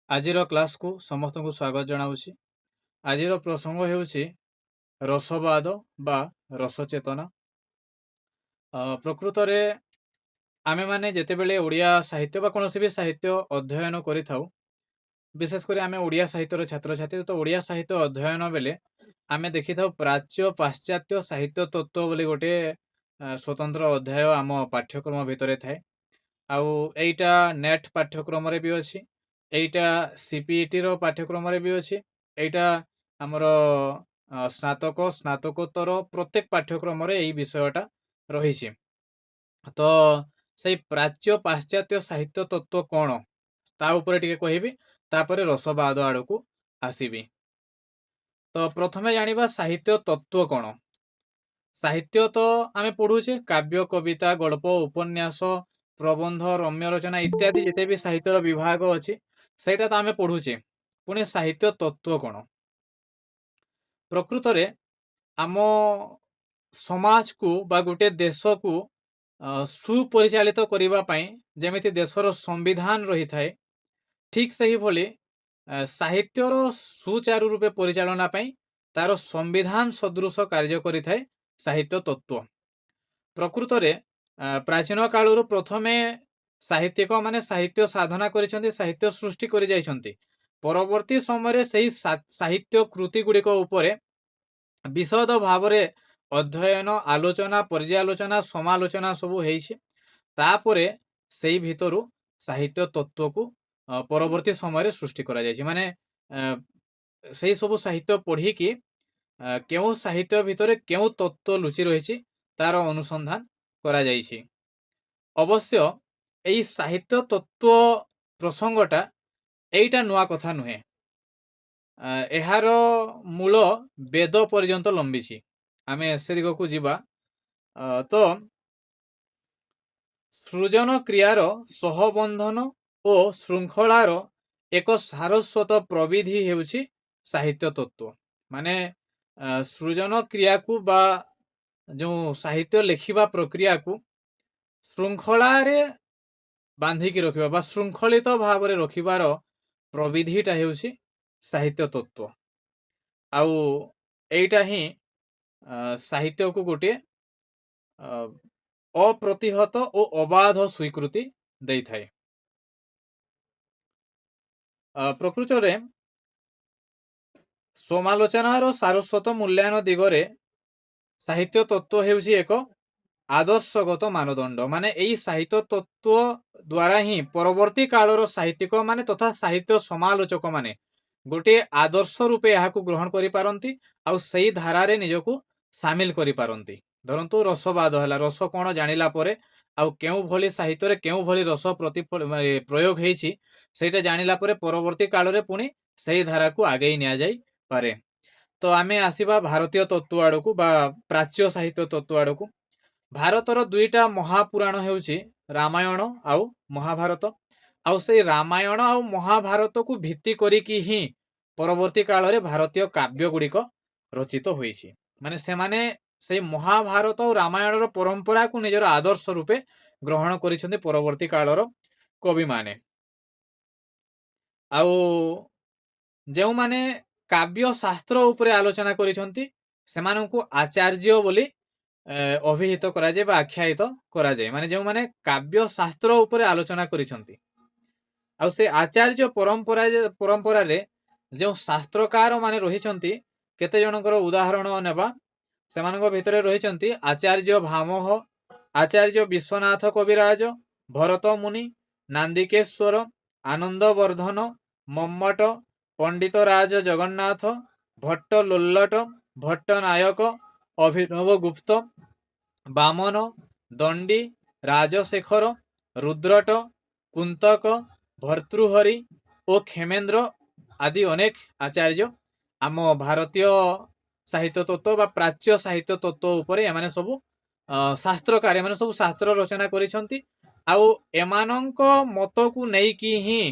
ଆଜିର କ୍ଲାସକୁ ସମସ୍ତଙ୍କୁ ସ୍ୱାଗତ ଜଣାଉଛି। ଆଜିର ପ୍ରସଙ୍ଗ ହେଉଛି ରସବାଦ ବା ରସଚେତନା। ପ୍ରକୃତରେ ଆମେମାନେ ଯେତେବେଳେ ଓଡ଼ିଆ ସାହିତ୍ୟ ବା କୌଣସି ବି ସାହିତ୍ୟ ଅଧ୍ୟୟନ କରିଥାଉ, ବିଶେଷ କରି ଆମେ ଓଡ଼ିଆ ସାହିତ୍ୟର ଛାତ୍ରଛାତ୍ରୀ, ତ ଓଡ଼ିଆ ସାହିତ୍ୟ ଅଧ୍ୟୟନ ବେଲେ ଆମେ ଦେଖିଥାଉ ପ୍ରାଚ୍ୟ ପାଶ୍ଚାତ୍ୟ ସାହିତ୍ୟ ତତ୍ତ୍ୱ ବୋଲି ଗୋଟେ ସ୍ୱତନ୍ତ୍ର ଅଧ୍ୟାୟ ଆମ ପାଠ୍ୟକ୍ରମ ଭିତରେ ଥାଏ। ଆଉ ଏଇଟା ନେଟ୍ ପାଠ୍ୟକ୍ରମରେ ବି ଅଛି, এইটা সিপিইটির পাঠ্যক্রমরে বি ଅଛି, এইটা ଆମର ସ୍ନାତକ ସ୍ନାତକୋତ୍ତର ପ୍ରତ୍ୟେକ ପାଠ୍ୟକ୍ରମରେ ଏଇ ବିଷୟଟା ରହିଛି। ତ ସେଇ ପ୍ରାଚ୍ୟ ପାଶ୍ଚାତ୍ୟ ସାହିତ୍ୟ ତତ୍ତ୍ୱ କ'ଣ ତା ଉପରେ ଟିକେ କହିବି, ତାପରେ ରସବାଦ ଆଡ଼କୁ ଆସିବି। ତ ପ୍ରଥମେ ଜାଣିବା ସାହିତ୍ୟ ତତ୍ତ୍ୱ କ'ଣ। ସାହିତ୍ୟ ତ ଆମେ ପଢ଼ୁଛେ କାବ୍ୟ କବିତା ଗଳ୍ପ ଉପନ୍ୟାସ ପ୍ରବନ୍ଧ ରମ୍ୟ ରଚନା ଇତ୍ୟାଦି ଯେତେ ବି ସାହିତ୍ୟର ବିଭାଗ ଅଛି ସେଇଟା ତ ଆମେ ପଢ଼ୁଛେ। ପୁଣି ସାହିତ୍ୟ ତତ୍ତ୍ୱ କ'ଣ? ପ୍ରକୃତରେ ଆମ ସମାଜକୁ ବା ଗୋଟେ ଦେଶକୁ ସୁପରିଚାଳିତ କରିବା ପାଇଁ ଯେମିତି ଦେଶର ସମ୍ବିଧାନ ରହିଥାଏ, ଠିକ୍ ସେହିଭଳି ସାହିତ୍ୟର ସୁଚାରୁ ରୂପେ ପରିଚାଳନା ପାଇଁ ତାର ସମ୍ବିଧାନ ସଦୃଶ କାର୍ଯ୍ୟ କରିଥାଏ ସାହିତ୍ୟ ତତ୍ତ୍ୱ। ପ୍ରକୃତରେ ପ୍ରାଚୀନ କାଳରୁ ପ୍ରଥମେ ସାହିତ୍ୟିକ ମାନେ ସାହିତ୍ୟ ସାଧନା କରିଛନ୍ତି, ସାହିତ୍ୟ ସୃଷ୍ଟି କରି ଯାଇଛନ୍ତି। ପରବର୍ତ୍ତୀ ସମୟରେ ସେହି ସାହିତ୍ୟ କୃତି ଗୁଡ଼ିକ ଉପରେ ବିଶଦ ଭାବରେ ଅଧ୍ୟୟନ ଆଲୋଚନା ପର୍ଯ୍ୟାଲୋଚନା ସମାଲୋଚନା ସବୁ ହେଇଛି। ତାପରେ ସେଇ ଭିତରୁ ସାହିତ୍ୟ ତତ୍ତ୍ୱକୁ ପରବର୍ତ୍ତୀ ସମୟରେ ସୃଷ୍ଟି କରାଯାଇଛି। ମାନେ ସେଇ ସବୁ ସାହିତ୍ୟ ପଢ଼ିକି କେଉଁ ସାହିତ୍ୟ ଭିତରେ କେଉଁ ତତ୍ତ୍ୱ ଲୁଚି ରହିଛି ତାର ଅନୁସନ୍ଧାନ କରାଯାଇଛି। ଅବଶ୍ୟ এই ସାହିତ୍ୟ ତତ୍ତ୍ୱ ପ୍ରସଙ୍ଗଟା এইটা ନୂଆ କଥା ନୁହେଁ। ଏହାର ମୂଳ ବେଦ ପର୍ଯ୍ୟନ୍ତ ଲମ୍ବିଛି। ଆମେ ସେ ଦିଗକୁ ଯିବା। ତ ସୃଜନ କ୍ରିୟାର ସହବନ୍ଧନ ଓ ଶୃଙ୍ଖଳାର ଏକ ସାରସ୍ୱତ ପ୍ରବିଧି ହେଉଛି ସାହିତ୍ୟ ତତ୍ତ୍ୱ। ମାନେ ସୃଜନ କ୍ରିୟାକୁ ବା ଯେଉଁ ସାହିତ୍ୟ ଲେଖିବା ପ୍ରକ୍ରିୟାକୁ ଶୃଙ୍ଖଳାରେ ବାନ୍ଧିକି ରଖିବା ବା ଶୃଙ୍ଖଳିତ ଭାବରେ ରଖିବାର ପ୍ରବିଧିଟା ହେଉଛି ସାହିତ୍ୟ ତତ୍ତ୍ୱ। ଆଉ ଏଇଟା ହିଁ ସାହିତ୍ୟକୁ ଗୋଟିଏ ଅପ୍ରତିହତ ଓ ଅବାଧ ସ୍ୱୀକୃତି ଦେଇଥାଏ। ପ୍ରକୃତରେ ସମାଲୋଚନାର ସାରସ୍ୱତ ମୂଲ୍ୟାୟନ ଦିଗରେ ସାହିତ୍ୟ ତତ୍ତ୍ୱ ହେଉଛି ଏକ ଆଦର୍ଶଗତ ମାନଦଣ୍ଡ। ମାନେ ଏଇ ସାହିତ୍ୟ ତତ୍ତ୍ୱ ଦ୍ୱାରା ହିଁ ପରବର୍ତ୍ତୀ କାଳର ସାହିତ୍ୟିକ ମାନେ ତଥା ସାହିତ୍ୟ ସମାଲୋଚକ ମାନେ ଗୋଟିଏ ଆଦର୍ଶ ରୂପେ ଏହାକୁ ଗ୍ରହଣ କରିପାରନ୍ତି ଆଉ ସେଇ ଧାରାରେ ନିଜକୁ ସାମିଲ କରିପାରନ୍ତି। ଧରନ୍ତୁ ରସବାଦ ହେଲା, ରସ କ'ଣ ଜାଣିଲା ପରେ ଆଉ କେଉଁ ଭଳି ସାହିତ୍ୟରେ କେଉଁ ଭଳି ରସ ପ୍ରୟୋଗ ହେଇଛି ସେଇଟା ଜାଣିଲା ପରେ ପରବର୍ତ୍ତୀ କାଳରେ ପୁଣି ସେଇ ଧାରାକୁ ଆଗେଇ ନିଆଯାଇପାରେ। ତ ଆମେ ଆସିବା ଭାରତୀୟ ତତ୍ତ୍ୱ ଆଡ଼କୁ ବା ପ୍ରାଚ୍ୟ ସାହିତ୍ୟ ତତ୍ତ୍ୱ ଆଡ଼କୁ। ଭାରତର ଦୁଇଟା ମହାପୁରାଣ ହେଉଛି ରାମାୟଣ ଆଉ ମହାଭାରତ। ଆଉ ସେଇ ରାମାୟଣ ଆଉ ମହାଭାରତକୁ ଭିତ୍ତି କରିକି ହିଁ ପରବର୍ତ୍ତୀ କାଳରେ ଭାରତୀୟ କାବ୍ୟ ଗୁଡ଼ିକ ରଚିତ ହୋଇଛି। ମାନେ ସେମାନେ ସେଇ ମହାଭାରତ ଆଉ ରାମାୟଣର ପରମ୍ପରାକୁ ନିଜର ଆଦର୍ଶ ରୂପେ ଗ୍ରହଣ କରିଛନ୍ତି ପରବର୍ତ୍ତୀ କାଳର କବିମାନେ। ଆଉ ଯେଉଁମାନେ କାବ୍ୟ ଶାସ୍ତ୍ର ଉପରେ ଆଲୋଚନା କରିଛନ୍ତି ସେମାନଙ୍କୁ ଆଚାର୍ଯ୍ୟ ବୋଲି ଅଭିହିତ କରାଯାଏ ବା ଆଖ୍ୟାୟିତ କରାଯାଏ। ମାନେ ଯେଉଁମାନେ କାବ୍ୟ ଶାସ୍ତ୍ର ଉପରେ ଆଲୋଚନା କରିଛନ୍ତି। ଆଉ ସେ ଆଚାର୍ଯ୍ୟ ପରମ୍ପରାରେ ଯେଉଁ ଶାସ୍ତ୍ରକାର ମାନେ ରହିଛନ୍ତି କେତେ ଜଣଙ୍କର ଉଦାହରଣ ନେବା। ସେମାନଙ୍କ ଭିତରେ ରହିଛନ୍ତି ଆଚାର୍ଯ୍ୟ ଭାମହ, ଆଚାର୍ଯ୍ୟ ବିଶ୍ୱନାଥ କବିରାଜ, ଭରତ ମୁନି, ନାନ୍ଦିକେଶ୍ୱର, ଆନନ୍ଦବର୍ଦ୍ଧନ, ମମ୍ମଟ, ପଣ୍ଡିତ ରାଜ ଜଗନ୍ନାଥ, ଭଟ୍ଟ ଲୋଲ୍ଲଟ, ଭଟ୍ଟ ନାୟକ, ଅଭିନବ ଗୁପ୍ତ, ବାମନ, ଦଣ୍ଡୀ, ରାଜଶେଖର, ରୁଦ୍ରଟ, କୁନ୍ତକ, ଭର୍ତ୍ତୃହରି ଓ କ୍ଷେମେନ୍ଦ୍ର ଆଦି ଅନେକ ଆଚାର୍ଯ୍ୟ ଆମ ଭାରତୀୟ ସାହିତ୍ୟ ତତ୍ତ୍ୱ ବା ପ୍ରାଚ୍ୟ ସାହିତ୍ୟ ତତ୍ତ୍ୱ ଉପରେ ଏମାନେ ସବୁ ଶାସ୍ତ୍ରକାର, ଏମାନେ ସବୁ ଶାସ୍ତ୍ର ରଚନା କରିଛନ୍ତି। ଆଉ ଏମାନଙ୍କ ମତକୁ ନେଇକି ହିଁ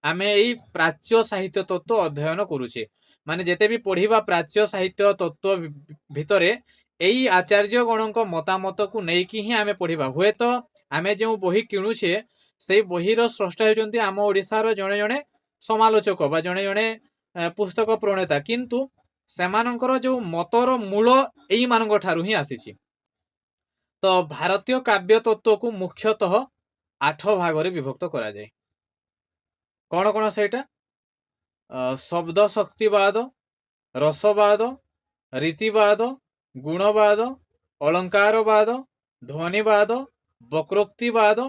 ଆମେ ଏଇ ପ୍ରାଚ୍ୟ ସାହିତ୍ୟ ତତ୍ତ୍ୱ ଅଧ୍ୟୟନ କରୁଛେ। ମାନେ ଯେତେ ବି ପଢିବା ପ୍ରାଚ୍ୟ ସାହିତ୍ୟ ତତ୍ତ୍ୱ ଭିତରେ ଏଇ ଆଚାର୍ଯ୍ୟ ଗଣଙ୍କ ମତାମତକୁ ନେଇକି ହିଁ ଆମେ ପଢିବା। ହୁଏତ ଆମେ ଯେଉଁ ବହି କିଣୁଛେ ସେଇ ବହିର ସ୍ରଷ୍ଟା ହେଉଛନ୍ତି ଆମ ଓଡ଼ିଶାର ଜଣେ ଜଣେ समालोचक बा जणे जणे पुस्तक प्रणेता किंतु सेमानंकर जो मतर मूल एई मानक ठारू ही आसीची। तो भारतीय काव्य तत्व को मुख्यतः 8 भागरे विभक्त करा जाए। कौन कौन सेटा? शब्द शक्तिवाद, रसवाद, रीतिवाद, गुणवाद, अलंकारवाद, ध्वनिवाद, वक्रोक्तिवाद,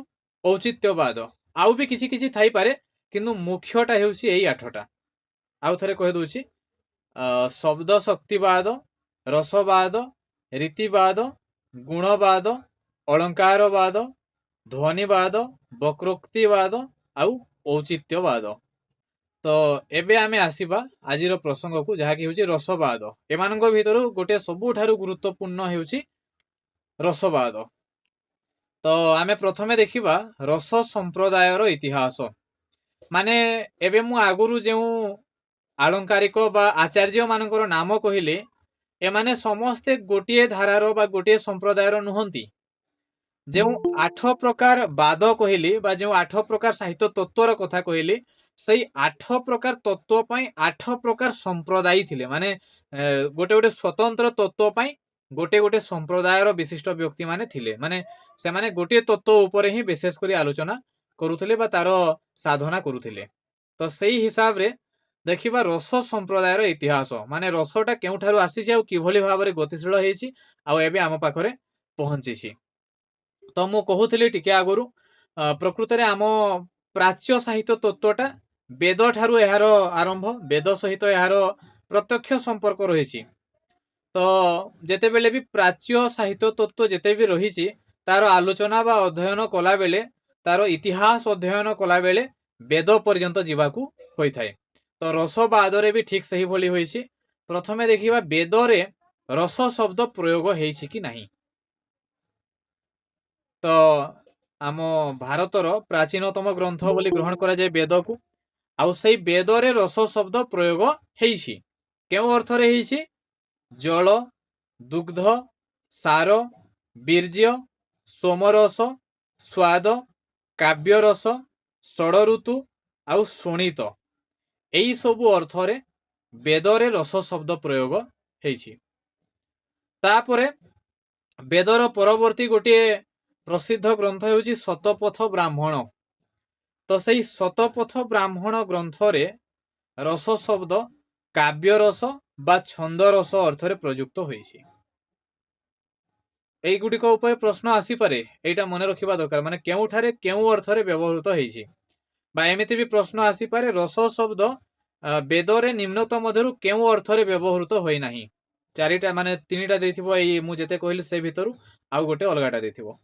औचित्यवाद। आउ भी किछि किछि थाई पारे किंतु मुख्यटा हेउछि एई 8टा। आउ थरे कहि दोछि शब्द शक्तिवाद, रसवाद, रीतिवाद, गुणवाद, अलंकारवाद, ध्वनिवाद, वक्रोक्तिवाद आउ औचित्यवाद। तो एबे आमे आसीबा आजिर प्रसंग को जहा कि होछि रसवाद। एमानक भितरु गोटे सबुठारु गुरुत्वपूर्ण हेउछि रसवाद। तो आमे प्रथमे देखिबा रस संप्रदायर इतिहास। माने एबे मु आगुरु जेउ आलंकारिक बा आचार्य मानकर नाम कहिले एमाने समस्ते गोटिए धारार बा गोटिए संप्रदायर नुहंती। जेउ 8 प्रकार वाद कहिले बा जेउ 8 प्रकार साहित्य तत्वर कथा कहिले सेई 8 प्रकार तत्व पई 8 प्रकार संप्रदाय थिले। माने गोटे गोटे स्वतंत्र तत्व पई गोटे गोटे संप्रदायर विशिष्ट व्यक्ति माने थिले। माने से माने गोटे तत्व ऊपर ही विशेष करी आलोचना करूथिले बा तारो साधना करूथिले। तो सेई हिसाब रे देखिबा रस संप्रदायर इतिहास माने रसटा केउठारु आसीछि आ किभली भाबरे गतिशील हेछि आ एबे आम पाखरे पहुंचीछि। तो मु कहूथिली टिके आगुरु प्रकृत रे आम प्राच्य साहित्य तत्वटा वेद ठारु एहार आरंभ, वेद सहित एहार प्रत्यक्ष संपर्क रहिछि। तो जेते बेले भी प्राच्य साहित्य तत्व जेते भी रहिछि तार आलोचना बा अध्ययन कला बेले तार इतिहास अध्ययन कला बेले वेद पर्यंत जीवाकू होई थाए। तो रसवाद रे भी ठीक सही भली होइछि। प्रथमे देखिबा वेद रे रस शब्द प्रयोग हेछि कि नाही। तो आम भारतर प्राचीनतम ग्रंथ बोली ग्रहण करा जाए वेद को। आउ सेई वेद रे रस शब्द प्रयोग हेछि। केउ अर्थ रे हेछि? जल, दुग्ध, सार, बीर्य, सोमरस, स्वाद, काव्यरस, षडऋतु आउ शोणित एई सबु अर्थ रे वेद रे रस शब्द प्रयोग हेछि। तापरे वेदर परवर्ती गोटे प्रसिद्ध ग्रंथ हेउछि शतपथ ब्राह्मण। तो सेई शतपथ ब्राह्मण ग्रंथ रे रस शब्द काव्यरस बा छंदरस अर्थ रे प्रयुक्त होइछि। एई गुडी को ऊपर प्रश्न आसी पारे, एटा मने रखिबा दरकार। माने केउठारे केउ अर्थ रे व्यवहृत हेछि बा एमिति भी प्रश्न आसी पारे रस शब्द वेद रे निम्नतम मध्यरु केउ अर्थ रे व्यवहृत होई नाही। चारिटा माने तीनिटा देथिबो एई मु जेते कहली से भितरु आउ गोटे अलगाटा देथिबो।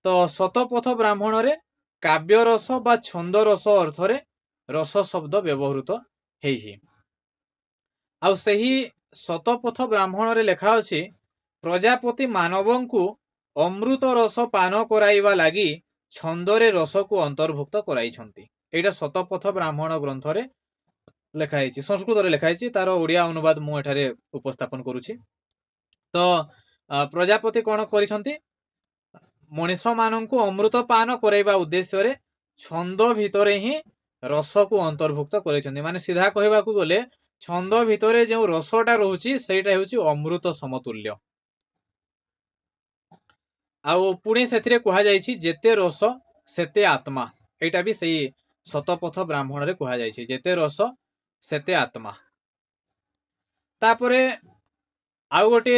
तो शतपथ ब्राह्मण रे काव्य रस बा छंद रस अर्थ रे रस शब्द व्यवहृत हेछि। आउ सेही शतपथ ब्राह्मण रे लेखा अछि प्रजापति मानवंकु अमृत रस पान कराइबा लागि छंदरे रस को अंतर्भुक्त कराइछंती। एटा शतपथ ब्राह्मण ग्रंथ रे लेखा हेछि, संस्कृत रे लेखा हेछि। तार ओडिया अनुवाद मु एठारे उपस्थापन करूछि। तो प्रजापति कोन करिसंती? मनुष्य माननकु अमृत पान कराइबा उद्देश्य रे छंद भितरे ही रस को अंतर्भुक्त करिसंती। माने सीधा कहबाकू गले छंद भितरे जे रसटा रहउछि सेटा हेउछि अमृत समतुल्य। आउ पुणे सेथिरे कहा जाइछि जेते रस सेते आत्मा। एटा भी सही शतपथ ब्राह्मण रे कहा जाइछि जेते रस सेते आत्मा। तापरे आउ गोटे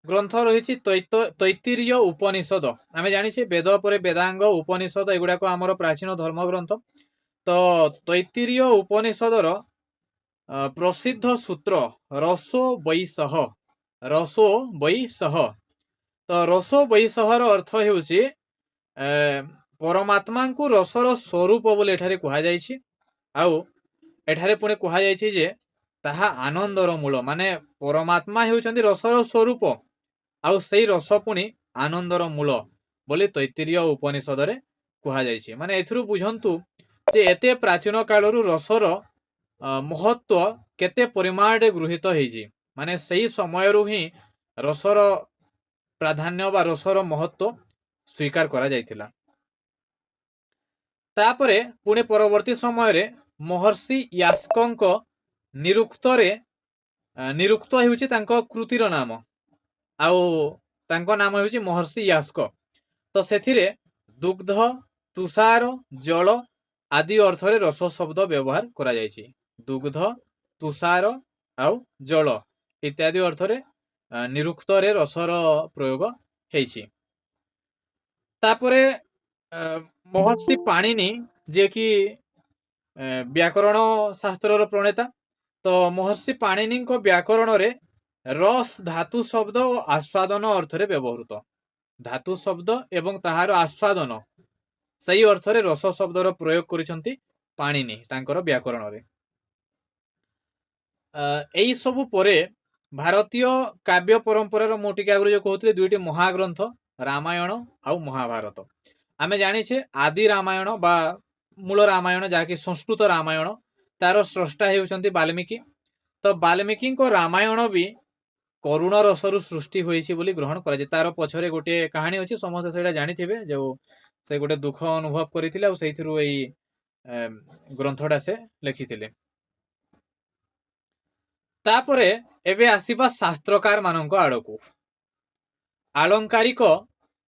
ग्रंथ रहिछि तैत्तिरीय उपनिषद। आमे जानिछे वेद परे वेदांग उपनिषद एगुडा को हमर प्राचीन धर्म ग्रंथ। तो तैत्तिरीय उपनिषदर प्रसिद्ध सूत्र रसो वै सह, रसो वै सह। तो रसो वै सहर अर्थ हेउछि परमात्मा को रसर स्वरूप बोले एठारे कहा जाइछि। आउ एठारे पुणे कहा जाइछि जे ताहा आनंदर मूल। माने परमात्मा हेउछन्ति रसर स्वरूप आउ सेई रस पुणी आनंदर मूल बोले तैत्तिरीय उपनिषद रे कहा जाइछि। माने एथुरु बुझंतु जे एते प्राचीन कालरु रसर महत्व केते परिमाण रे गृहीत हेछि। माने सेई समयरु ही रसर प्राधान्य बा रसर महत्व स्वीकार करा जाइथिला। तापरे पुणे परवर्ती समय महर्षि यास्कଙ୍କ निरुक्तरे निरुक्त हेउछि तांको कृतिर नाम आउ तांको नाम हेउछि महर्षि यास्क। तो सेथिरे दुग्ध तुषार जल आदि अर्थरे रस शब्द व्यवहार करा जायछि। दुग्ध तुषार आउ जल इत्यादि अर्थरे निरुक्तरे रसर प्रयोग हेछि। तापरे महर्षि पाणिनि जे कि व्याकरण शास्त्रर प्रणेता, तो महर्षि पाणिनि व्याकरण रे रस धातु शब्द और आस्वादन अर्थरे व्यवहृत। धातु शब्द एवं ताहार आस्वादन सही अर्थरे रस शब्दर प्रयोग करिसंती पाणिनि तांकर व्याकरण रे। एई सबु परे भारतीय काव्य परंपरार मोटिके आगु जो कहउतले दुईटी महाग्रंथ रामायण आउ महाभारत। आमे जानिछे आदि रामायण बा मूल रामायण जाकि संस्कृत रामायण तार स्रष्टा हेउचंती वाल्मीकि। तो वाल्मीकि को रामायण भी करुण रसरु सृष्टि होइछि बोली ग्रहण करा जे। तार पछरे गोटे कहानी अछि, समस्त सेटा जानिथिबे, जो से गोटे दुख अनुभव करिथिले आ सेइथिरु एई ग्रंथटा से लिखिथिले। तापरे एबे आसीबा शास्त्रकार माननको आडको। आलंकारिक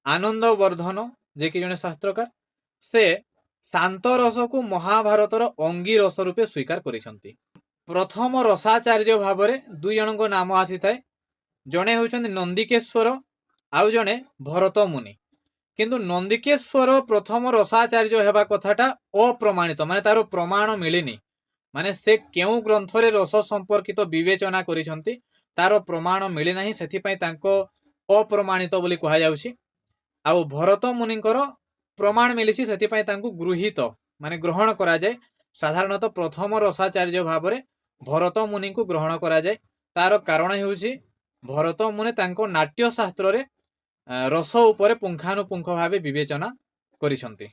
आनंद वर्धन जे कि जने शास्त्रकार, से शांत रस को महाभारतर अंगी रस रूपे स्वीकार करिसंती। प्रथम रसाचार्य भावरे दुई जनक नाम आसी थाए। जने होउछन्ति नंदिकेश्वर आउ जने भरत मुनि। किंतु नंदिकेश्वर प्रथम रसाचार्य हेबा कथाटा अप्रमाणित, माने तारो प्रमाण मिलिनी। माने से केउ ग्रंथरे रस संपर्कित विवेचना करिसंती तारो प्रमाण मिली नाही, सेथि पई तांको अप्रमाणित बोली कहा जाउछि। आउ भरत मुनिकर प्रमाण मिलिछि, सेथि पई तांको गृहीत माने ग्रहण करा जाय। साधारणतः प्रथम रसाचार्य भावरे भरत मुनि को ग्रहण करा जाय। तार कारण हेउछि भरत मुनि तांको नाट्य शास्त्र रे रस उपरे पुंखानुपुंख भावे विवेचना करिसंती।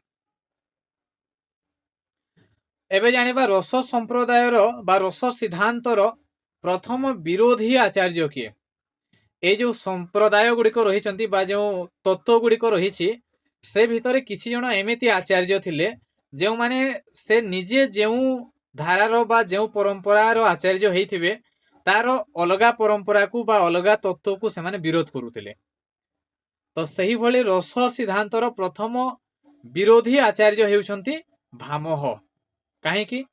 एबे जानिबा रस संप्रदायर बा रस सिद्धांतर प्रथम विरोधी आचार्य किए। ए जो संप्रदाय गुड़िक रही बा जो तत्व गुड़िक रही से भितरे किछि जण एमिति आचार्य थिले जो माने से निजे जो धारार बा जो परंपरार आचार्य होइथिबे तार अलगा परंपरा को बा अलगा तत्व को से माने विरोध करुथिले। तो सही भली रस सिद्धांतर प्रथम विरोधी आचार्य हेउछंती भामह। काहे कि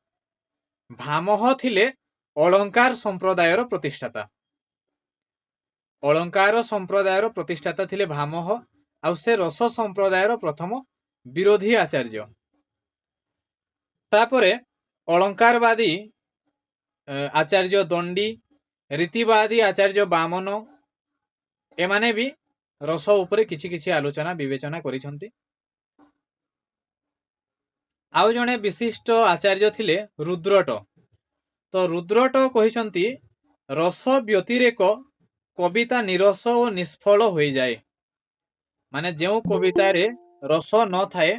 भामह थिले अलंकार संप्रदायर प्रतिष्ठाता। अलंकार संप्रदायर प्रतिष्ठाता थिले भामह, आउ से रस संप्रदायर प्रथम विरोधी आचार्य। तापरे अलंकारवादी आचार्य दंडी, रीतिवादी आचार्य बामन, एमाने भी रस उपरे किछि किछि आलोचना विवेचना करिसंती। आउ जने विशिष्ट आचार्य थिले रुद्रट। तो रुद्रट कहिसंती रस व्यतिरेक कविता निरस और निष्फल हो जाए। माने जो कविता रे रस न थाए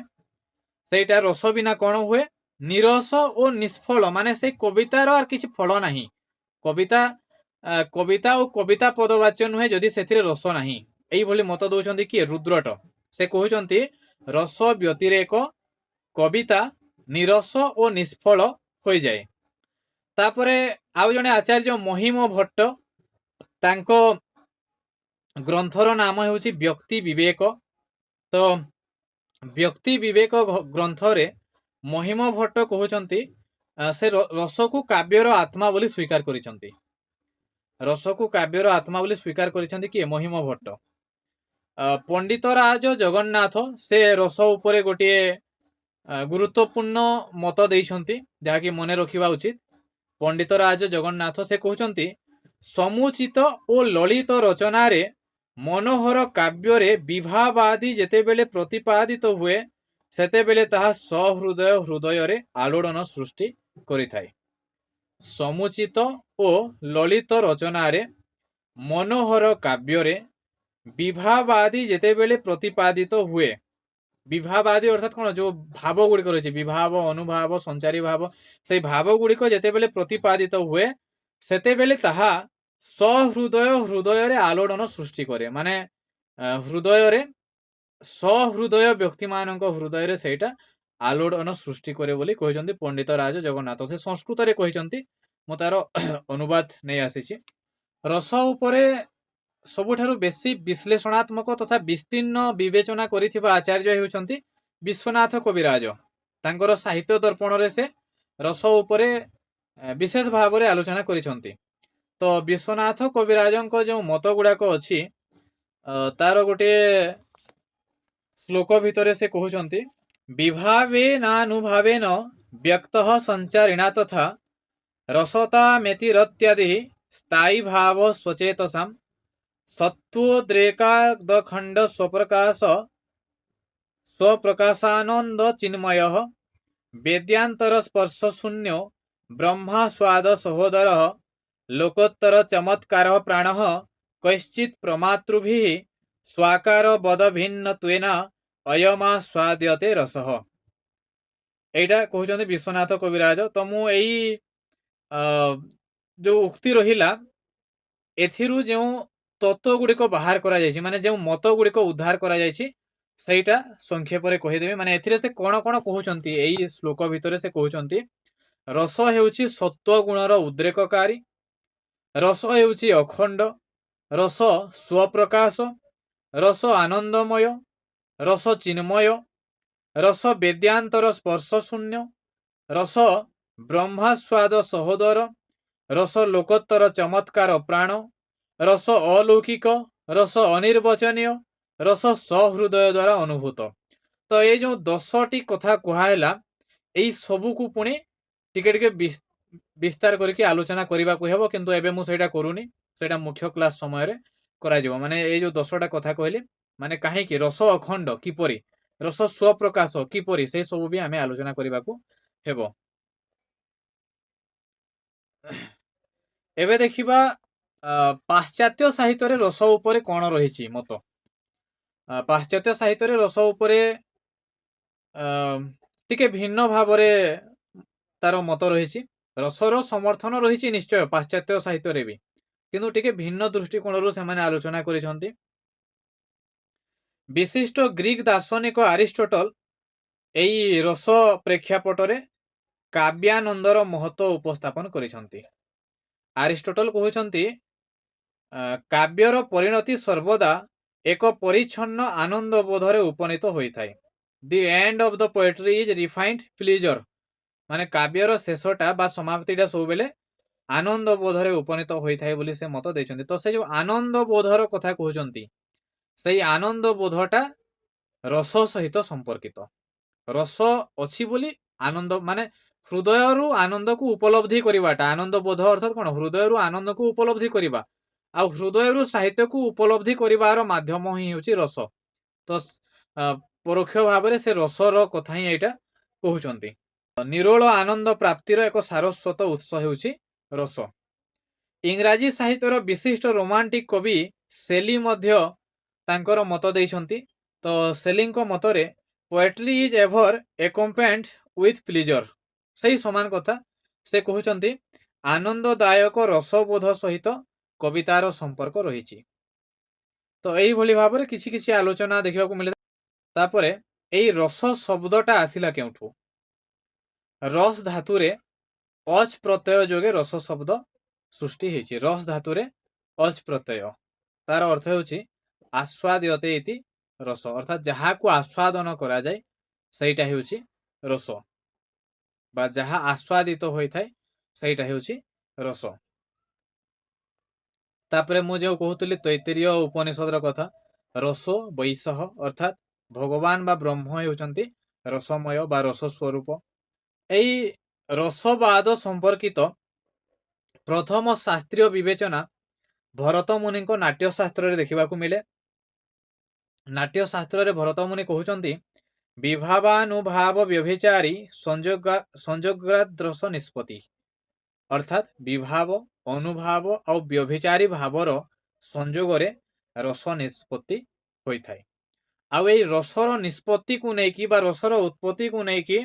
सेटा रस बिना कौन हुए निरस और निष्फल, माने से कवितार आर किछि फल नाही। कविता कविता और कविता पदवाच्य नुहे जदि सेथिरे रस नाही। एई भली मत दउछंती कि रुद्रट। से कहउछंती रस व्यतिरेक कविता निरस और निष्फल हो जाए। तापरे आउ जने आचार्य महिम भट्ट, तांको ग्रंथर नाम हेउछि व्यक्ति विवेक। तो व्यक्ति विवेक ग्रंथरे महिम भट्ट कहउछंती से रस को काव्यर आत्मा बोली स्वीकार करिसंती। रस को काव्यर आत्मा बोली स्वीकार करिसंती कि महिम भट्ट। पंडितराज जगन्नाथ से रस उपरे गोटे गुरुत्वपूर्ण मत देइछंती जाकि मने रखिबा उचित। पंडितराज जगन्नाथ से कहउछंती समुचित और ललित रचना रे मनोहर काव्य रे विभावादी जेतेबेले प्रतिपादित हुए सेतेबेले ताहा सहृदय हृदय रे आलोड़न सृष्टि करिथाय। समुचित और ललित रचना रे मनोहर काव्य रे विभावादी जेतेबेले प्रतिपादित हुए। विभावादी अर्थात कोन जो भाव गुड़िक रही विभाव अनुभाव संचारी भाव, से भाव गुड़िक जेतेबेले प्रतिपादित हुए सेतेबेले ताहा सहृदय हृदय रे आलोड़न सृष्टि करे। माने हृदय रे सहृदय व्यक्ति मानक हृदय रे सेटा ଆଲୋଡ଼ନ ସୃଷ୍ଟି କରେ ବୋଲି କହିଛନ୍ତି ପଣ୍ଡିତ ରାଜ ଜଗନ୍ନାଥ। ସେ ସଂସ୍କୃତରେ କହିଛନ୍ତି, ମୁଁ ତାର ଅନୁବାଦ ନେଇ ଆସିଛି। ରସ ଉପରେ ସବୁଠାରୁ ବେଶୀ ବିଶ୍ଳେଷଣାତ୍ମକ ତଥା ବିସ୍ତୀର୍ଣ୍ଣ ବିବେଚନା କରିଥିବା ଆଚାର୍ଯ୍ୟ ହେଉଛନ୍ତି ବିଶ୍ୱନାଥ କବିରାଜ। ତାଙ୍କର ସାହିତ୍ୟ ଦର୍ପଣରେ ସେ ରସ ଉପରେ ବିଶେଷ ଭାବରେ ଆଲୋଚନା କରିଛନ୍ତି। ତ ବିଶ୍ୱନାଥ କବିରାଜଙ୍କ ଯେଉଁ ମତ ଗୁଡାକ ଅଛି, ତାର ଗୋଟିଏ ଶ୍ଲୋକ ଭିତରେ ସେ କହୁଛନ୍ତି, ବିଭାବେନାନୁଭାବେନ ବ୍ୟକ୍ତଃ ସଞ୍ଚାରିଣା ତଥା ରସତାମେତିରତ୍ୟାଦି ସ୍ଥାୟୀ ଭାବ ସ୍ୱଚେତସାମ୍ ସତ୍ତ୍ୱୋଦ୍ରେକାଦଖଣ୍ଡ ସ୍ୱପ୍ରକାଶାନନ୍ଦ ଚିନ୍ମୟ ବେଦ୍ୟାନ୍ତର ସ୍ପର୍ଶ ଶୂନ୍ୟ ବ୍ରହ୍ମା ସ୍ୱାଦ ସହୋଦର ଲୋકોତ୍ତର ଚମତ୍କାର ପ୍ରାଣ କୈଶ୍ଚିତ୍ ପ୍ରମାତୃଭିଃ ସ୍ୱାକାର ବଦ ଭିନ୍ନ ତ୍ୱେନ ଅୟମା ସ୍ୱାଦ୍ୟତେ ରସଃ। এইটা କହୁଛନ୍ତି ବିଶ୍ୱନାଥ କବିରାଜ। ତ ମୁଁ ଏଇ ଯୋଉ ଉକ୍ତି ରହିଲା, ଏଥିରୁ ଯେଉଁ ତତ୍ତ୍ୱ ଗୁଡିକ ବାହାର କରାଯାଇଛି, ମାନେ ଯେଉଁ ମତ ଗୁଡିକ ଉଦ୍ଧାର କରାଯାଇଛି, ସେଇଟା ସଂକ୍ଷେପରେ କହିଦେବି। ମାନେ ଏଥିରେ ସେ କଣ କଣ କହୁଛନ୍ତି, ଏଇ ଶ୍ଲୋକ ଭିତରେ ସେ କହୁଛନ୍ତି, ରସ ହେଉଛି ସତ୍ତ୍ୱ ଗୁଣର ଉଦ୍ରେକକାରୀ, ରସ ହେଉଛି ଅଖଣ୍ଡ, ରସ ସ୍ୱପ୍ରକାଶ, ରସ ଆନନ୍ଦମୟ, ରସ ଚିନ୍ମୟ, ରସ ବେଦ୍ୟାନ୍ତର ସ୍ପର୍ଶ ଶୂନ୍ୟ, ରସ ବ୍ରହ୍ମାସ୍ୱାଦ ସହୋଦର, ରସ ଲୋକୋତ୍ତର ଚମତ୍କାର ପ୍ରାଣ, ରସ ଅଲୌକିକ, ରସ ଅନିର୍ବଚନୀୟ, ରସ ସହୃଦୟ ଦ୍ୱାରା ଅନୁଭୂତ। ତ ଏଇ ଯେଉଁ 10ଟି କଥା କୁହାହେଲା, ଏଇ ସବୁକୁ ପୁଣି ଟିକେ ଟିକେ ବିସ୍ତାର କରିକି ଆଲୋଚନା କରିବାକୁ ହେବ, କିନ୍ତୁ ଏବେ ମୁଁ ସେଇଟା କରୁନି, ସେଇଟା ମୁଖ୍ୟ କ୍ଲାସ ସମୟରେ କରାଯିବ। ମାନେ ଏଇ ଯୋଉ 10ଟା କଥା କହିଲି, ମାନେ କାହିଁକି ରସ ଅଖଣ୍ଡ କିପରି, ରସ ସ୍ୱପ୍ରକାଶ କିପରି, ସେ ସବୁ ବି ଆମେ ଆଲୋଚନା କରିବାକୁ ହେବ। ଏବେ ଦେଖିବା ପାଶ୍ଚାତ୍ୟ ସାହିତ୍ୟରେ ରସ ଉପରେ କଣ ରହିଛି ମତ। ପାଶ୍ଚାତ୍ୟ ସାହିତ୍ୟରେ ରସ ଉପରେ ଟିକେ ଭିନ୍ନ ଭାବରେ ତାର ମତ ରହିଛି। ରସର ସମର୍ଥନ ରହିଛି ନିଶ୍ଚୟ ପାଶ୍ଚାତ୍ୟ ସାହିତ୍ୟରେ ବି, କିନ୍ତୁ ଟିକେ ଭିନ୍ନ ଦୃଷ୍ଟିକୋଣରୁ ସେମାନେ ଆଲୋଚନା କରିଛନ୍ତି। ବିଶିଷ୍ଟ ଗ୍ରୀକ ଦାର୍ଶନିକ ଆରିଷ୍ଟଟଲ ଏଇ ରସ ପ୍ରେକ୍ଷାପଟରେ କାବ୍ୟାନନ୍ଦର ମହତ୍ତ୍ୱ ଉପସ୍ଥାପନ କରିଛନ୍ତି। ଆରିଷ୍ଟଟଲ କହୁଛନ୍ତି, କାବ୍ୟର ପରିଣତି ସର୍ବଦା ଏକ ପରିଚ୍ଛନ୍ନ ଆନନ୍ଦ ବୋଧରେ ଉପନୀତ ହୋଇଥାଏ। ଦି and of the poetry is refined pleasure, ମାନେ କାବ୍ୟର ଶେଷଟା ବା ସମାପ୍ତିଟା ସବୁବେଳେ ଆନନ୍ଦ ବୋଧରେ ଉପନୀତ ହୋଇଥାଏ ବୋଲି ସେ ମତ ଦେଇଛନ୍ତି। ତ ସେ ଯୋଉ ଆନନ୍ଦ ବୋଧର କଥା କହୁଛନ୍ତି, ସେଇ ଆନନ୍ଦ ବୋଧଟା ରସ ସହିତ ସମ୍ପର୍କିତ। ରସ ଅଛି ବୋଲି ଆନନ୍ଦ, ମାନେ ହୃଦୟରୁ ଆନନ୍ଦକୁ ଉପଲବ୍ଧି କରିବାଟା, ଆନନ୍ଦ ବୋଧ ଅର୍ଥାତ କଣ, ହୃଦୟରୁ ଆନନ୍ଦକୁ ଉପଲବ୍ଧି କରିବା, ଆଉ ହୃଦୟରୁ ସାହିତ୍ୟକୁ ଉପଲବ୍ଧି କରିବାର ମାଧ୍ୟମ ହିଁ ହେଉଛି ରସ। ତ ପରୋକ୍ଷ ଭାବରେ ସେ ରସର କଥା ହିଁ ଏଇଟା କହୁଛନ୍ତି। ନିରୋଳ ଆନନ୍ଦ ପ୍ରାପ୍ତିର ଏକ ସାରସ୍ୱତ ଉତ୍ସ ହେଉଛି ରସ। ଇଂରାଜୀ ସାହିତ୍ୟର ବିଶିଷ୍ଟ ରୋମାଣ୍ଟିକ କବି ସେଲି ମଧ୍ୟ ତାଙ୍କର ମତ ଦେଇଛନ୍ତି। ତ ସେଲିଙ୍କ ମତରେ poetry is ever accompanied with pleasure, ସେଇ ସମାନ କଥା ସେ କହୁଛନ୍ତି, ଆନନ୍ଦଦାୟକ ରସବୋଧ ସହିତ କବିତାର ସମ୍ପର୍କ ରହିଛି। ତ ଏଇଭଳି ଭାବରେ କିଛି କିଛି ଆଲୋଚନା ଦେଖିବାକୁ ମିଳେ। ତାପରେ ଏଇ ରସ ଶବ୍ଦଟା ଆସିଲା କେଉଁଠୁ? ରସ ଧାତୁରେ ଅଚ୍ ପ୍ରତ୍ୟୟ ଯୋଗେ ରସ ଶବ୍ଦ ସୃଷ୍ଟି ହେଇଛି। ରସ ଧାତୁରେ ଅଚ୍ ପ୍ରତ୍ୟୟ, ତାର ଅର୍ଥ ହେଉଛି ଆସ୍ୱାଦ୍ୟତେ ଇତି ରସ, ଅର୍ଥାତ ଯାହାକୁ ଆସ୍ୱାଦନ କରାଯାଏ ସେଇଟା ହେଉଛି ରସ, ବା ଯାହା ଆସ୍ୱାଦିତ ହୋଇଥାଏ ସେଇଟା ହେଉଛି ରସ। ତାପରେ ମୁଁ ଯେଉଁ କହୁଥିଲି ତୈତ୍ତିରୀୟ ଉପନିଷଦର କଥା, ରସୋ ବୈଶଃ, ଅର୍ଥାତ ଭଗବାନ ବା ବ୍ରହ୍ମ ହେଉଛନ୍ତି ରସମୟ ବା ରସ ସ୍ୱରୂପ। ଏଇ ରସବାଦ ସମ୍ପର୍କିତ ପ୍ରଥମ ଶାସ୍ତ୍ରୀୟ ବିବେଚନା ଭରତ ମୁନିଙ୍କ ନାଟ୍ୟଶାସ୍ତ୍ରରେ ଦେଖିବାକୁ ମିଳେ। ନାଟ୍ୟଶାସ୍ତ୍ରରେ ଭରତ ମୁନି କହୁଛନ୍ତି, ବିଭାବାନୁଭାବ ବ୍ୟଭିଚାରୀ ସଂଯୋଗାଦ୍ରସ ନିଷ୍ପତ୍ତି, ଅର୍ଥାତ ବିଭାବ, ଅନୁଭାବ ଆଉ ବ୍ୟଭିଚାରୀ ଭାବର ସଂଯୋଗରେ ରସ ନିଷ୍ପତ୍ତି ହୋଇଥାଏ। ଆଉ ଏଇ ରସର ନିଷ୍ପତ୍ତିକୁ ନେଇକି ବା ରସର ଉତ୍ପତ୍ତିକୁ ନେଇକି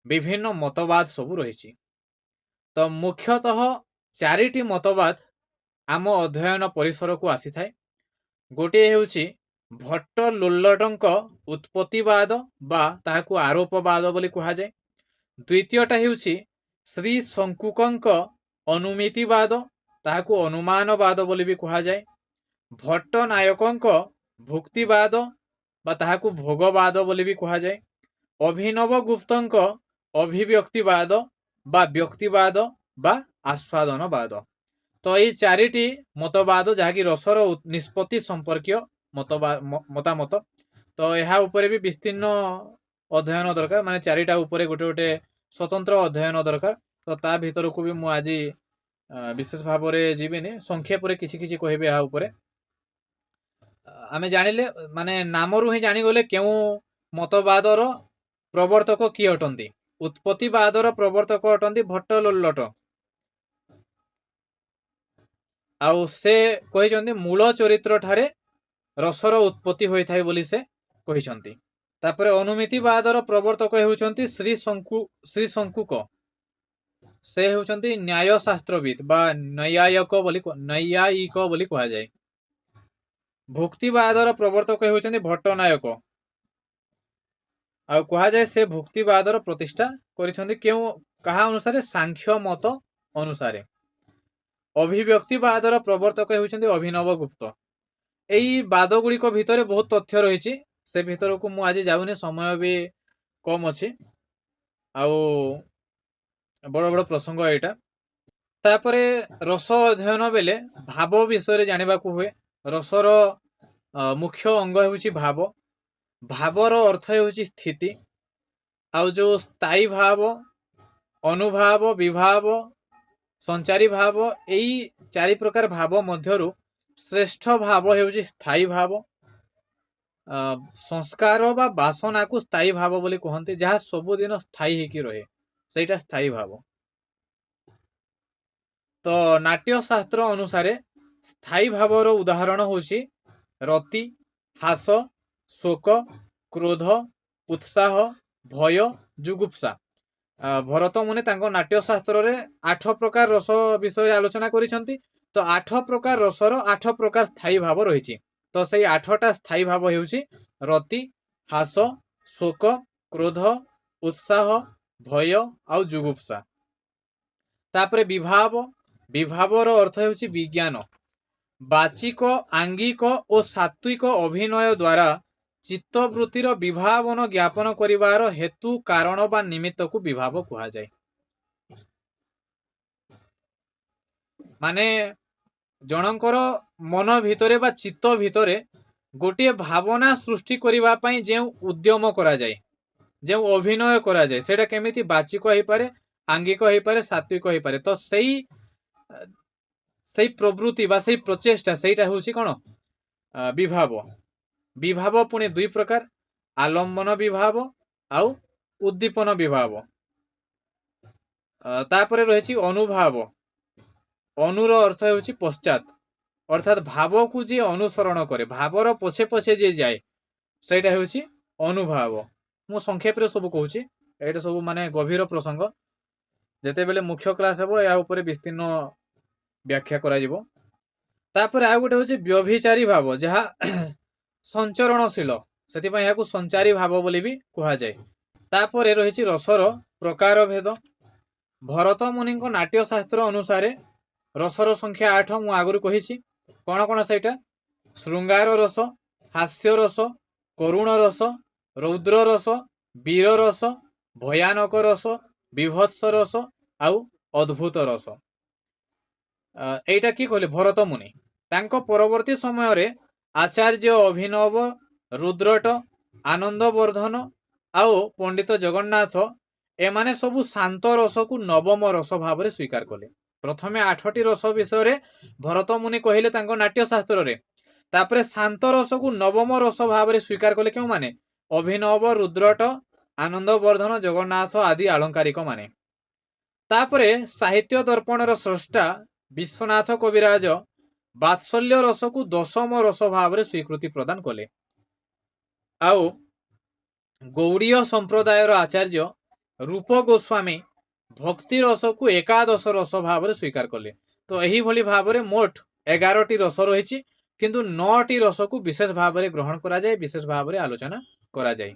ବିଭିନ୍ନ ମତବାଦ ସବୁ ରହିଛି। ତ ମୁଖ୍ୟତଃ 4ଟି ମତବାଦ ଆମ ଅଧ୍ୟୟନ ପରିସରକୁ ଆସିଥାଏ। ଗୋଟିଏ ହେଉଛି ଭଟ୍ଟ ଲୋଲ୍ଲଟଙ୍କ ଉତ୍ପତ୍ତିବାଦ ବା ତାହାକୁ ଆରୋପବାଦ ବୋଲି କୁହାଯାଏ। ଦ୍ୱିତୀୟଟା ହେଉଛି ଶ୍ରୀ ଶଙ୍କୁକଙ୍କ ଅନୁମିତିବାଦ, ତାହାକୁ ଅନୁମାନବାଦ ବୋଲି ବି କୁହାଯାଏ। ଭଟ୍ଟ ନାୟକଙ୍କ ଭୁକ୍ତିବାଦ ବା ତାହାକୁ ଭୋଗବାଦ ବୋଲି ବି କୁହାଯାଏ। ଅଭିନବ ଗୁପ୍ତଙ୍କ ଅଭିବ୍ୟକ୍ତିବାଦ ବା ବ୍ୟକ୍ତିବାଦ ବା ଆସ୍ୱାଦନବାଦ। ତ ଏଇ ଚାରିଟି ମତବାଦ ଯାହାକି ରସର ନିଷ୍ପତ୍ତି ସମ୍ପର୍କୀୟ ମତାମତ। ତ ଏହା ଉପରେ ବି ବିସ୍ତୀର୍ଣ୍ଣ ଅଧ୍ୟୟନ ଦରକାର, ମାନେ ଚାରିଟା ଉପରେ ଗୋଟେ ଗୋଟେ ସ୍ୱତନ୍ତ୍ର ଅଧ୍ୟୟନ ଦରକାର। ତ ତା ଭିତରକୁ ବି ମୁଁ ଆଜି ବିଶେଷ ଭାବରେ ଯିବିନି, ସଂକ୍ଷେପରେ କିଛି କିଛି କହିବି ଏହା ଉପରେ। ଆମେ ଜାଣିଲେ ମାନେ ନାମରୁ ହିଁ ଜାଣିଗଲେ କେଉଁ ମତବାଦର ପ୍ରବର୍ତ୍ତକ କିଏ ଅଟନ୍ତି। ଉତ୍ପତ୍ତିବାଦର ପ୍ରବର୍ତ୍ତକ ଅଟନ୍ତି ଭଟ୍ଟ ଲୋଲ୍ଲଟ। ଆଉ ସେ କହିଛନ୍ତି ମୂଳ ଚରିତ୍ର ଠାରେ ରସର ଉତ୍ପତ୍ତି ହୋଇଥାଏ ବୋଲି ସେ କହିଛନ୍ତି। ତାପରେ ଅନୁମିତିବାଦର ପ୍ରବର୍ତ୍ତକ ହେଉଛନ୍ତି ଶ୍ରୀ ଶଙ୍କୁକ। ସେ ହେଉଛନ୍ତି ନ୍ୟାୟଶାସ୍ତ୍ରବିଦ ବା ନୈୟାୟିକ ବୋଲି କୁହାଯାଏ। ଭୁକ୍ତିବାଦର ପ୍ରବର୍ତ୍ତକ ହେଉଛନ୍ତି ଭଟ୍ଟନାୟକ। ଆଉ କୁହାଯାଏ ସେ ଭୁକ୍ତିବାଦର ପ୍ରତିଷ୍ଠା କରିଛନ୍ତି କାହା ଅନୁସାରେ? ସାଂଖ୍ୟ ମତ ଅନୁସାରେ। ଅଭିବ୍ୟକ୍ତିବାଦର ପ୍ରବର୍ତ୍ତକ ହେଉଛନ୍ତି ଅଭିନବ ଗୁପ୍ତ। ଏଇ ବାଦ ଗୁଡିକ ଭିତରେ ବହୁତ ତଥ୍ୟ ରହିଛି, ସେ ଭିତରକୁ ମୁଁ ଆଜି ଯାଉନି, ସମୟ ବି କମ ଅଛି, ଆଉ ବଡ଼ ବଡ଼ ପ୍ରସଙ୍ଗ ଏଇଟା। ତାପରେ ରସ ଅଧ୍ୟୟନ ବେଲେ ଭାବ ବିଷୟରେ ଜାଣିବାକୁ ହୁଏ। ରସର ମୁଖ୍ୟ ଅଙ୍ଗ ହେଉଛି ଭାବ। ଭାବର ଅର୍ଥ ହେଉଛି ସ୍ଥିତି। ଆଉ ଯୋଉ ସ୍ଥାୟୀ ଭାବ, ଅନୁଭାବ, ବିଭାବ, ସଞ୍ଚାରୀ ଭାବ, ଏଇ ଚାରି ପ୍ରକାର ଭାବ ମଧ୍ୟରୁ ଶ୍ରେଷ୍ଠ ଭାବ ହେଉଛି ସ୍ଥାୟୀ ଭାବ। ସଂସ୍କାର ବା ବାସନାକୁ ସ୍ଥାୟୀ ଭାବ ବୋଲି କୁହନ୍ତି, ଯାହା ସବୁଦିନ ସ୍ଥାୟୀ ହେଇକି ରହେ, ସେଇଟା ସ୍ଥାୟୀ ଭାବ। ତ ନାଟ୍ୟଶାସ୍ତ୍ର ଅନୁସାରେ ସ୍ଥାୟୀ ଭାବର ଉଦାହରଣ ହେଉଛି ରତି, ହାସ, ଶୋକ, କ୍ରୋଧ, ଉତ୍ସାହ, ଭୟ, ଯୁଗୁପ୍ସା। ଭରତ ମୁନି ତାଙ୍କ ନାଟ୍ୟଶାସ୍ତ୍ରରେ 8 ପ୍ରକାର ରସ ବିଷୟରେ ଆଲୋଚନା କରିଛନ୍ତି। ତ 8 ପ୍ରକାର ରସର 8 ପ୍ରକାର ସ୍ଥାୟୀ ଭାବ ରହିଛି। ତ ସେଇ 8ଟା ସ୍ଥାୟୀ ଭାବ ହେଉଛି ରତି, ହାସ, ଶୋକ, କ୍ରୋଧ, ଉତ୍ସାହ, ଭୟ ଆଉ ଯୁଗୁପ୍ସା। ତାପରେ ବିଭାବର ଅର୍ଥ ହେଉଛି ବିଜ୍ଞାନ। ବାଚିକ, ଆଙ୍ଗିକ ଓ ସାତ୍ଵିକ ଅଭିନୟ ଦ୍ୱାରା ଚିତ୍ତବୃତ୍ତିର ବିଭାବନ ଜ୍ଞାପନ କରିବାର ହେତୁ, କାରଣ ବା ନିମିତ୍ତକୁ ବିଭାବ କୁହାଯାଏ। ମାନେ ଜଣଙ୍କର ମନ ଭିତରେ ବା ଚିତ୍ତ ଭିତରେ ଗୋଟିଏ ଭାବନା ସୃଷ୍ଟି କରିବା ପାଇଁ ଯେଉଁ ଉଦ୍ୟମ କରାଯାଏ, ଯେଉଁ ଅଭିନୟ କରାଯାଏ, ସେଇଟା କେମିତି ବାଚିକ ହେଇପାରେ, ଆଙ୍ଗିକ ହେଇପାରେ, ସାତ୍ଵିକ ହେଇପାରେ। ତ ସେଇ ପ୍ରବୃତ୍ତି ବା ସେଇ ପ୍ରଚେଷ୍ଟା, ସେଇଟା ହେଉଛି କ'ଣ? ବିଭାବ। ବିଭାବ ପୁଣି ଦୁଇ ପ୍ରକାର, ଆଲମ୍ବନ ବିଭାବ ଆଉ ଉଦ୍ଦୀପନ ବିଭାବ। ତାପରେ ରହିଛି ଅନୁଭାବ। ଅନୁର ଅର୍ଥ ହେଉଛି ପଶ୍ଚାତ, ଅର୍ଥାତ୍ ଭାବକୁ ଯିଏ ଅନୁସରଣ କରେ, ଭାବର ପଛେ ପଛେ ଯିଏ ଯାଏ, ସେଇଟା ହେଉଛି ଅନୁଭାବ। ମୁଁ ସଂକ୍ଷେପରେ ସବୁ କହୁଛି, ଏଇଟା ସବୁ ମାନେ ଗଭୀର ପ୍ରସଙ୍ଗ। ଯେତେବେଳେ ମୁଖ୍ୟ କ୍ଲାସ ହେବ ଏହା ଉପରେ ବିସ୍ତୀର୍ଣ୍ଣ ବ୍ୟାଖ୍ୟା କରାଯିବ। ତାପରେ ଆଉ ଗୋଟେ ହେଉଛି ବ୍ୟଭିଚାରୀ ଭାବ, ଯାହା ସଞ୍ଚରଣଶୀଳ, ସେଥିପାଇଁ ଏହାକୁ ସଞ୍ଚାରୀ ଭାବ ବୋଲି ବି କୁହାଯାଏ। ତାପରେ ରହିଛି ରସର ପ୍ରକାର ଭେଦ। ଭରତ ମୁନିଙ୍କ ନାଟ୍ୟଶାସ୍ତ୍ର ଅନୁସାରେ ରସର ସଂଖ୍ୟା 8 ମୁଁ ଆଗରୁ କହିଛି। କ'ଣ କ'ଣ ସେଇଟା? ଶୃଙ୍ଗାର ରସ, ହାସ୍ୟ ରସ, କରୁଣ ରସ, ରୌଦ୍ର ରସ, ବୀର ରସ, ଭୟାନକ ରସ, ବିଭତ୍ସ ରସ ଆଉ ଅଦ୍ଭୁତ ରସ। ଏଇଟା କି କହିଲେ? ଭରତ ମୁନି। ତାଙ୍କ ପରବର୍ତ୍ତୀ ସମୟରେ ଆଚାର୍ଯ୍ୟ ଅଭିନବ, ରୁଦ୍ରଟ, ଆନନ୍ଦବର୍ଦ୍ଧନ ଆଉ ପଣ୍ଡିତ ଜଗନ୍ନାଥ, ଏମାନେ ସବୁ ଶାନ୍ତ ରସକୁ ନବମ ରସ ଭାବରେ ସ୍ୱୀକାର କଲେ। ପ୍ରଥମେ 8ଟି ରସ ବିଷୟରେ ଭରତ ମୁନି କହିଲେ ତାଙ୍କ ନାଟ୍ୟଶାସ୍ତ୍ରରେ, ତାପରେ ଶାନ୍ତ ରସକୁ ନବମ ରସ ଭାବରେ ସ୍ୱୀକାର କଲେ କେଉଁମାନେ? ଅଭିନବ, ରୁଦ୍ରଟ, ଆନନ୍ଦବର୍ଦ୍ଧନ, ଜଗନ୍ନାଥ ଆଦି ଆଳଙ୍କାରିକ ମାନେ। ତାପରେ ସାହିତ୍ୟ ଦର୍ପଣର ସ୍ରଷ୍ଟା ବିଶ୍ୱନାଥ କବିରାଜ ବାତ୍ସଲ୍ୟ ରସକୁ ଦଶମ ରସ ଭାବରେ ସ୍ୱୀକୃତି ପ୍ରଦାନ କଲେ। ଆଉ ଗୌଡ଼ୀୟ ସମ୍ପ୍ରଦାୟର ଆଚାର୍ଯ୍ୟ ରୂପ ଗୋସ୍ୱାମୀ ଭକ୍ତି ରସକୁ ଏକାଦଶ ରସ ଭାବରେ ସ୍ୱୀକାର କଲେ। ତ ଏହିଭଳି ଭାବରେ ମୋଟ 11ଟି ରସ ରହିଛି, କିନ୍ତୁ 9ଟି ରସକୁ ବିଶେଷ ଭାବରେ ଗ୍ରହଣ କରାଯାଏ, ବିଶେଷ ଭାବରେ ଆଲୋଚନା କରାଯାଏ।